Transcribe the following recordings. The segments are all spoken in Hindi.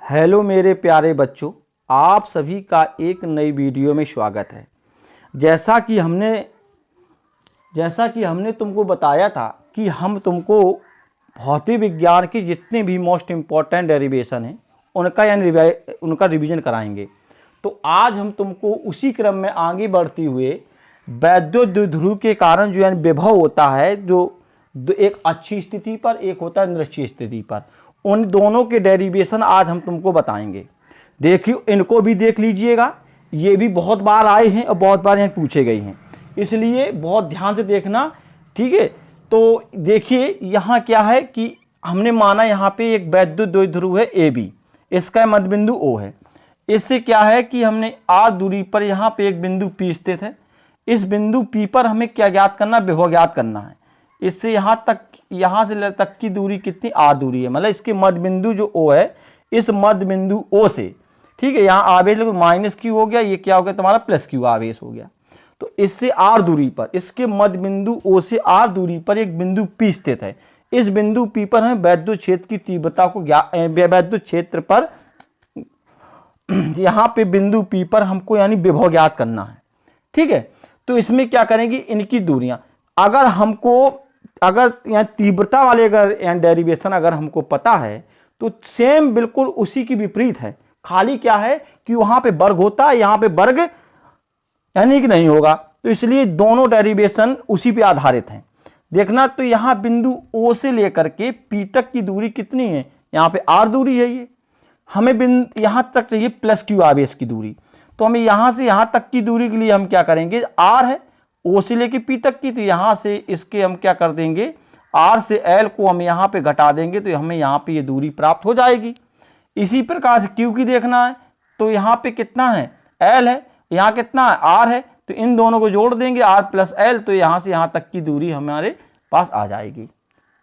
हेलो मेरे प्यारे बच्चों, आप सभी का एक नई वीडियो में स्वागत है। जैसा कि हमने तुमको बताया था कि हम तुमको भौतिक विज्ञान के जितने भी मोस्ट इम्पॉर्टेंट डेरिवेशन हैं उनका रिवीजन कराएंगे। तो आज हम तुमको उसी क्रम में आगे बढ़ते हुए वैद्युत द्विध्रुव के कारण जो विभव होता है, जो एक अच्छी स्थिति पर, एक होता है निरक्षीय स्थिति पर, उन दोनों के डेरिवेशन आज हम तुमको बताएंगे। देखिए, इनको भी देख लीजिएगा, ये भी बहुत बार आए हैं और बहुत बार यहाँ पूछे गए हैं, इसलिए बहुत ध्यान से देखना, ठीक है। तो देखिए यहाँ क्या है कि हमने माना यहाँ पे एक वैद्युत द्विध्रुव है ए बी, इसका मध्य बिंदु ओ है। इससे क्या है कि हमने आर दूरी पर यहाँ पे एक बिंदु पी स्थित है। इस बिंदु पी पर हमें क्या ज्ञात करना, विभव ज्ञात करना है। इससे यहाँ से तक की दूरी कितनी, आर दूरी है, मतलब इसके मध्य बिंदु जो ओ है, इस मध्य बिंदु ओ से, ठीक है, यहाँ आवेश माइनस क्यू हो गया, ये क्या हो गया तुम्हारा प्लस क्यू आवेश हो गया। तो इससे आर दूरी पर, इसके मध्य बिंदु ओ से आर दूरी पर एक बिंदु पी स्थित है। इस बिंदु पी पर हमें वैद्युत क्षेत्र की तीव्रता को वैद्युत क्षेत्र पर यहाँ पे बिंदु पी पर हमको यानी विभव ज्ञात करना है, ठीक है। तो इसमें क्या करेंगे, इनकी दूरियां अगर यहाँ तीव्रता वाले अगर डेरिवेशन अगर हमको पता है तो सेम बिल्कुल उसी की विपरीत है। खाली क्या है कि वहां पे वर्ग होता है, यहाँ पे वर्ग यानी कि नहीं होगा, तो इसलिए दोनों डेरिवेशन उसी पे आधारित हैं। देखना, तो यहाँ बिंदु ओ से लेकर के पी तक की दूरी कितनी है, यहाँ पे आर दूरी है। ये हमें यहाँ तक चाहिए प्लस क्यू आवेश की दूरी, तो हमें यहाँ से यहाँ तक की दूरी के लिए हम क्या करेंगे, आर है ओ से लेके पी तक की, तो यहाँ से इसके हम क्या कर देंगे, आर से एल को हम यहाँ पे घटा देंगे, तो हमें यहाँ पे ये दूरी प्राप्त हो जाएगी। इसी प्रकार से क्यू की देखना है, तो यहाँ पे कितना है, एल है, यहाँ कितना है, आर है, तो इन दोनों को जोड़ देंगे, आर प्लस एल, तो यहाँ से यहाँ तक की दूरी हमारे पास आ जाएगी,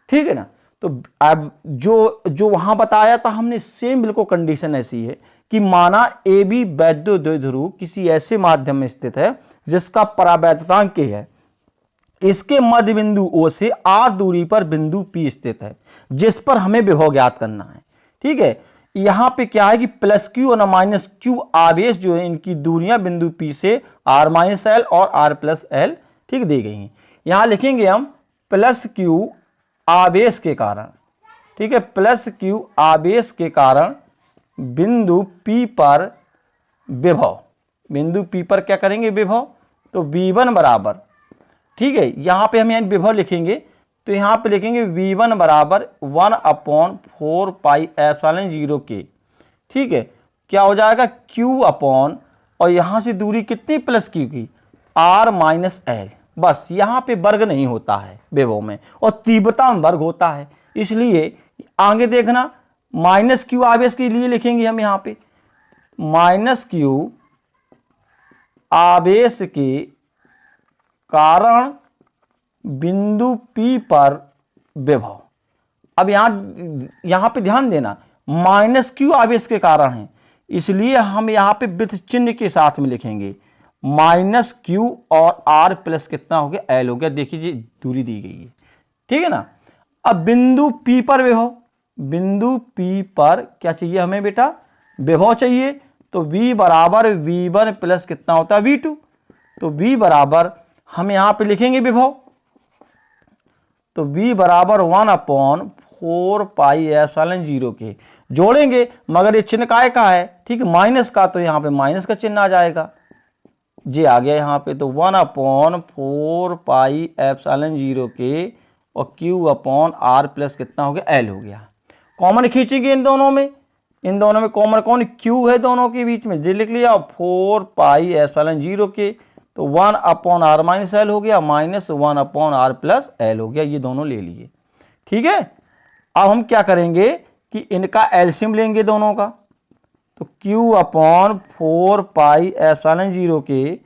ठीक है ना। तो अब जो वहाँ बताया था हमने, सेम बिल्कुल कंडीशन ऐसी है कि माना ए बी वैद्युत द्विध्रुव किसी ऐसे माध्यम में स्थित है जिसका परावैद्युतांक K है। इसके मध्य बिंदु O से R दूरी पर बिंदु P स्थित है, जिस पर हमें विभव ज्ञात करना है, ठीक है। यहां पे क्या है कि प्लस क्यू और माइनस क्यू आवेश जो है, इनकी दूरियां बिंदु P से R माइनस एल और R प्लस एल, ठीक, दी गई हैं। यहां लिखेंगे हम प्लस क्यू आवेश के कारण, ठीक है, प्लस क्यू आवेश के कारण बिंदु P पर विभव, बिंदु P पर क्या करेंगे, विभव, तो V1 बराबर, ठीक है, यहाँ पे हम विभव लिखेंगे, तो यहाँ पे लिखेंगे V1 बराबर 1/4 पाई एप्सिलॉन 0 K, ठीक है। क्या हो जाएगा, Q अपॉन, और यहाँ से दूरी कितनी प्लस Q की, R माइनस एल। बस यहाँ पे वर्ग नहीं होता है विभव में, और तीव्रता में वर्ग होता है, इसलिए आगे देखना, माइनस क्यू आवेश के लिए लिखेंगे हम यहाँ पे माइनस क्यू आवेश के कारण बिंदु P पर विभव। अब यहां पे ध्यान देना, माइनस क्यू आवेश के कारण है, इसलिए हम यहां पे वृत्त चिन्ह के साथ में लिखेंगे माइनस क्यू और आर प्लस कितना हो गया, एल हो गया। देखिए जी दूरी दी गई है, ठीक है ना। अब बिंदु P पर विभव, बिंदु P पर क्या चाहिए हमें बेटा, विभव चाहिए, तो V बराबर V1 प्लस कितना होता है, V2, तो V बराबर हम यहां पे लिखेंगे विभव, तो V बराबर 1/4 पाई एप्सिलॉन 0 के, जोड़ेंगे, मगर ये चिन्ह काय का है, ठीक है, माइनस का, तो यहाँ पे माइनस का चिन्ह आ जाएगा, जे आ गया यहाँ पे, तो 1/4 पाई एप्सिलॉन 0 के, और Q अपॉन R प्लस कितना हो गया, L हो गया। कॉमन खींचेंगे इन दोनों में कॉमन कौन, Q है दोनों के बीच में, जे लिख लिया, 4 पाई एप्सिलॉन 0 के, तो 1/R माइनस एल हो गया, माइनस 1/R प्लस एल हो गया, ये दोनों ले लिए, ठीक है। अब हम क्या करेंगे कि इनका एलसीएम लेंगे दोनों का, तो Q अपॉन 4 पाई एप्सिलॉन 0 के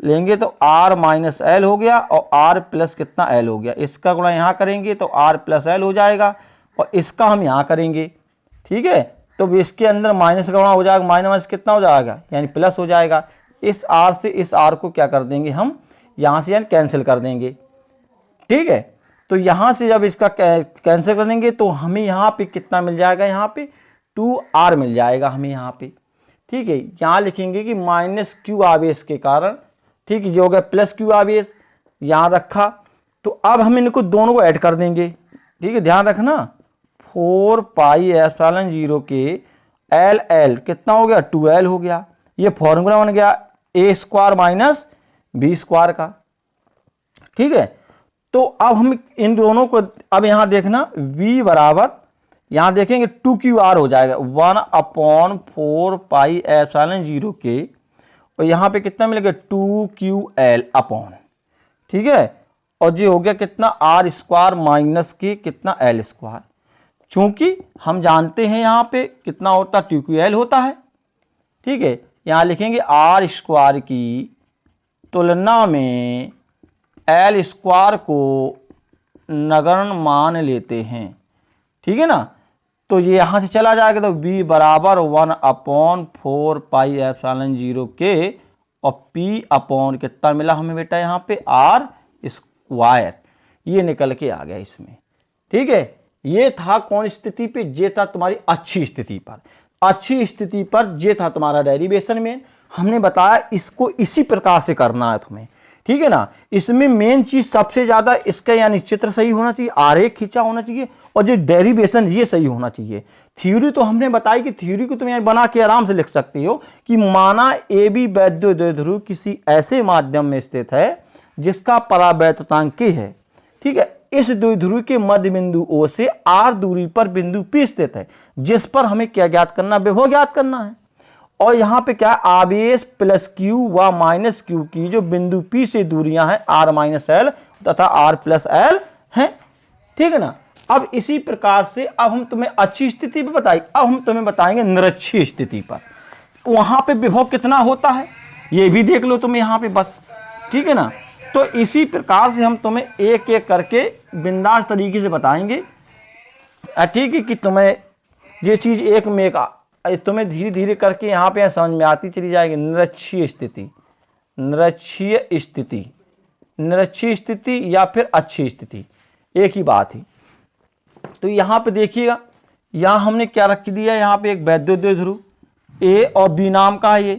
लेंगे, तो R माइनस एल हो गया, और R प्लस कितना एल हो गया, इसका गुणा यहाँ करेंगे तो R प्लस एल हो जाएगा, और इसका हम यहाँ करेंगे, ठीक है, तो इसके अंदर माइनस का गुणा हो जाएगा, माइनस कितना हो जाएगा, यानी प्लस हो जाएगा। इस R से इस R को क्या कर देंगे हम, यहाँ से यानी कैंसिल कर देंगे, ठीक है। तो यहाँ से जब इसका कैंसिल करेंगे तो हमें यहाँ पे कितना मिल जाएगा, यहाँ पे 2r मिल जाएगा हमें यहाँ पे। ठीक है, यहाँ लिखेंगे कि माइनस q आवेश के कारण, ठीक है, जो हो गया प्लस q आवेश यहाँ रखा। तो अब हम इनको दोनों को ऐड कर देंगे। ठीक है, ध्यान रखना 4 पाई एप्सिलॉन 0 के एल एल कितना हो गया 2l हो गया। ये फॉर्मूला बन गया a square minus b square का। ठीक है, तो अब हम इन दोनों को, अब यहां देखना v बराबर, यहां देखेंगे 2qr हो जाएगा 1/4 पाई एप्सिलॉन 0 के, और यहां पे कितना मिलेगा 2ql अपॉन, ठीक है, और ये हो गया कितना r स्क्वायर माइनस के कितना l स्क्वायर। चूंकि हम जानते हैं यहां पे कितना होता है 2ql होता है। ठीक है, यहां लिखेंगे r स्क्वायर की तुलना में एल स्क्वायर को नगण्य मान लेते हैं। ठीक है ना, तो ये यहां से चला जाएगा तो b बराबर 1/4 पाई एप्सिलॉन 0 के, और p अपॉन कितना मिला हमें बेटा यहाँ पे r स्क्वायर, ये निकल के आ गया इसमें। ठीक है, ये था कौन स्थिति पे, ये था तुम्हारी अच्छी स्थिति पर। अच्छी स्थिति पर ये था तुम्हारा डेरिवेशन में। हमने बताया इसको इसी प्रकार से करना है तुम्हें। ठीक है ना, इसमें मेन चीज सबसे ज्यादा इसका यानी चित्र सही होना चाहिए, आरेख खींचा होना चाहिए, और जो डेरिवेशन ये सही होना चाहिए। थ्योरी तो हमने बताई कि थ्योरी को तुम यहाँ बना के आराम से लिख सकते हो कि माना ए बी वैद्य द्विध्रुव किसी ऐसे माध्यम में स्थित है जिसका परावैद्युतांक k है। ठीक है, इस द्विध्रुव के मध्य बिंदु O से r दूरी पर बिंदु P स्थित है, जिस पर हमें क्या ज्ञात करना, विभव ज्ञात करना है। और यहां पे क्या आवेश प्लस q व माइनस q की जो बिंदु P से दूरियां हैं r माइनस एल तथा r प्लस एल हैं। ठीक है ना, अब इसी प्रकार से अब हम तुम्हें अच्छी स्थिति पे बताएंगे, अब हम तुम्हें बताएंगे निरक्षीय स्थिति पर। वहां पे विभव कितना होता है ये भी देख लो तुम यहाँ पे बस। ठीक है ना, तो इसी प्रकार से हम तुम्हें एक एक करके बिंदास तरीके से बताएंगे। ठीक है, कि तुम्हें ये चीज एक में एक तुम्हें धीरे धीरे करके यहाँ पे समझ में आती चली जाएगी। निरक्षीय स्थिति, निरक्षीय स्थिति, निरक्षीय स्थिति या फिर अच्छी स्थिति, एक ही बात है। तो यहाँ पे देखिएगा, यहाँ हमने क्या रख दिया, यहाँ पे एक वैद्युत द्विध्रुव ए और बी नाम का है,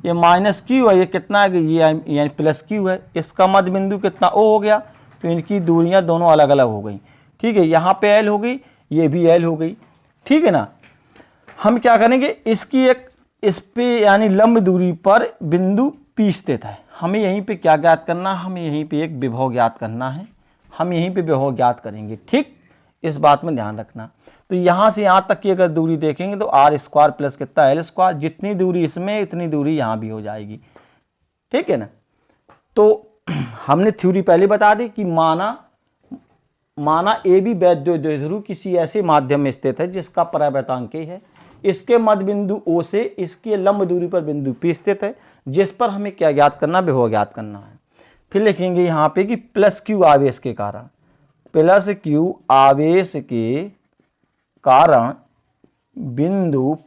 ये माइनस क्यू है, ये कितना है, ये यानी प्लस क्यू है। इसका मध्य बिंदु कितना ओ हो गया, तो इनकी दूरियां दोनों अलग अलग हो गई। ठीक है, यहाँ पे एल हो गई, ये भी एल हो गई। ठीक है ना, हम क्या करेंगे, इसकी एक इस पे यानी लंब दूरी पर बिंदु P स्थित है। हमें यहीं पे क्या ज्ञात करना, हमें यहीं पे एक विभव ज्ञात करना है, हम यहीं पे विभव ज्ञात करेंगे। ठीक, इस बात में ध्यान रखना। तो यहाँ से यहाँ तक की अगर दूरी देखेंगे तो r स्क्वायर प्लस कितना एल स्क्वायर, जितनी दूरी इसमें इतनी दूरी यहाँ भी हो जाएगी। ठीक है ना, तो हमने थ्योरी पहले बता दी कि माना ए बी वैद्युत द्विध्रुव किसी ऐसे माध्यम में स्थित है जिसका परावैद्युतांक k है, इसके मध्य बिंदु O से इसकी लंब दूरी पर बिंदु P स्थित है, जिस पर हमें क्या ज्ञात करना, विभव ज्ञात करना है। फिर लिखेंगे यहाँ पे कि प्लस q आवेश के कारण, प्लस q आवेश के कारण बिंदु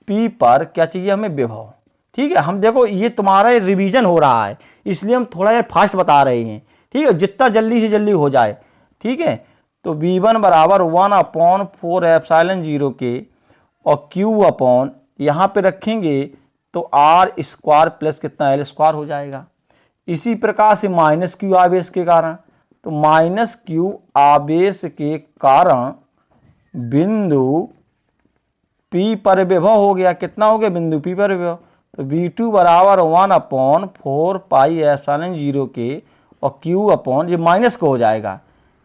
P पर क्या चाहिए हमें, विभव। ठीक है, हम देखो ये तुम्हारा रिवीजन हो रहा है इसलिए हम थोड़ा ये फास्ट बता रहे हैं। ठीक है, जितना जल्दी से जल्दी हो जाए। ठीक है, तो V1 बराबर 1/4 एप्सिलॉन 0 के, और Q अपॉन यहाँ पे रखेंगे तो r स्क्वायर प्लस कितना एल स्क्वायर हो जाएगा। इसी प्रकार से माइनस Q आवेश के कारण, तो माइनस Q आवेश के कारण बिंदु P पर विभव हो गया, कितना हो गया बिंदु P पर विभव, तो V2 बराबर 1/4 पाई एप्सिलॉन 0 के, और Q अपॉन ये माइनस को हो जाएगा,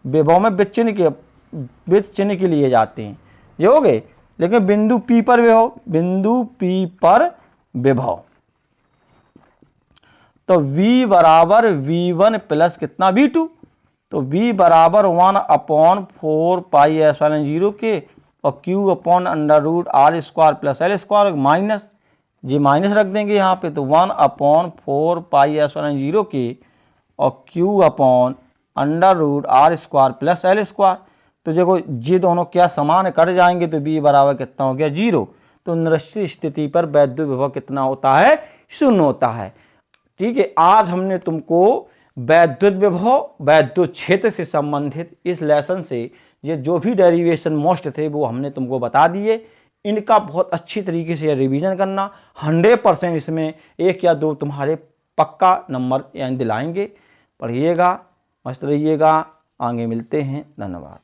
विभव में विद चिन्ह के लिए जाते हैं ये हो गए, लेकिन बिंदु P पर विभव, बिंदु P पर विभव, तो V बराबर V1 प्लस कितना V2, तो V बराबर 1/4 पाई एप्सिलॉन 0 के, और Q upon under root r square plus L square minus, ये माइनस रख देंगे यहाँ पे, तो 1/4 पाई एप्सिलॉन 0 के, और Q upon under root r square plus L square. तो देखो ये दोनों क्या समान कट जाएंगे, तो B बराबर कितना हो गया 0। तो निरक्षीय स्थिति पर वैद्युत विभव कितना होता है, 0 होता है। ठीक है, आज हमने तुमको वैद्युत विभव, वैद्युत क्षेत्र से संबंधित इस लेसन से ये जो भी डेरिवेशन मोस्ट थे वो हमने तुमको बता दिए। इनका बहुत अच्छी तरीके से रिवीजन करना। 100% इसमें 1 या 2 तुम्हारे पक्का नंबर यानी दिलाएंगे। पढ़िएगा, मस्त रहिएगा, आगे मिलते हैं। धन्यवाद।